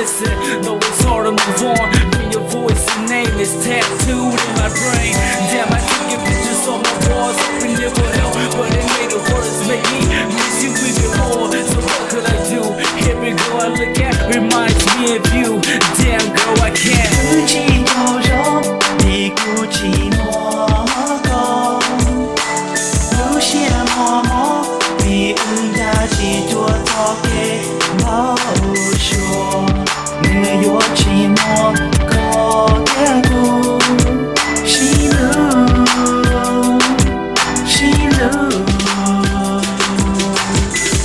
listen, though it's hard to move on when your voice and name is tattooed in my brain. Damn, I took your pictures on my walls, hoping it would help, but it made it worse, make me miss you even more. So what could I do? Every girl I look at reminds me of you. Damn girl, I can't. 四季柔柔的孤寂寞够，有些默默的恩大几多早给老说，没有寂寞够的孤，心路心路。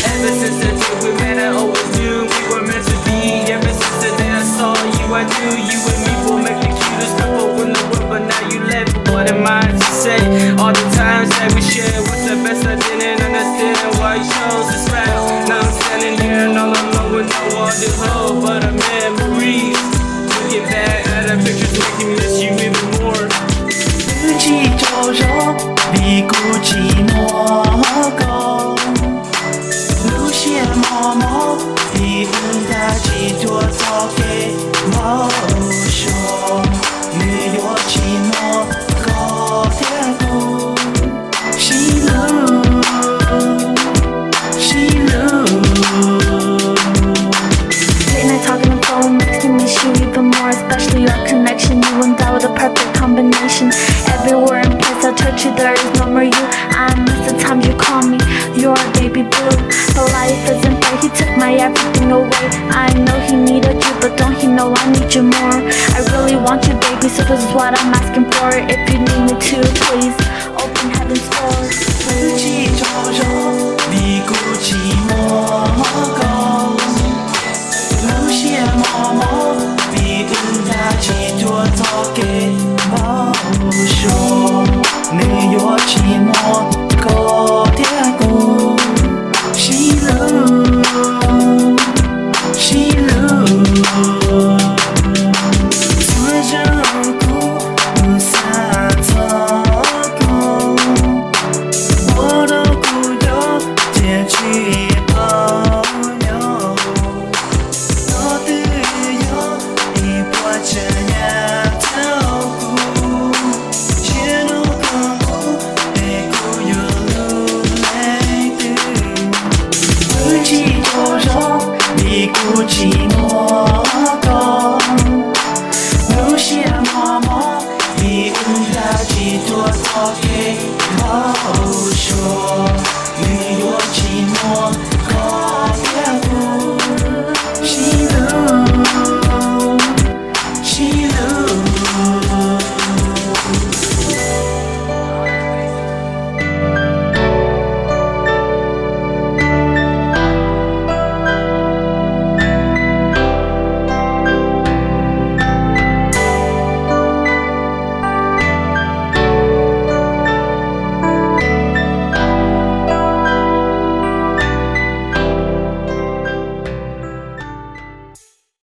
Ever since the day we met, I always knew we were meant to be. Ever since the day I saw you, I knew you and me will make the cutest couple in the world. But now you left, what am I to say? All the times that we shared, what's the best? I didn't understand why you chose to smile. Now I'm standing here and all alone with no one to hold but a memories. Looking back at the pictures, making me miss you even more. 四季柔柔的孤寂寞够，路线默默的恩大几多早给老说，没有寂寞够的孤，心路心路。 Late night talking on the phone makes me miss you even more, especially our connection. You and I were the perfect combination. Everywhere in place I touch you, there is no more you. I miss the times you call me your baby blue. But life isn't fair, he took my everything away. I know he needed you, but don't he know I need you more? I really want you, baby, so this is what I'm asking for. If you need me to, please open heaven's doors. 四季柔柔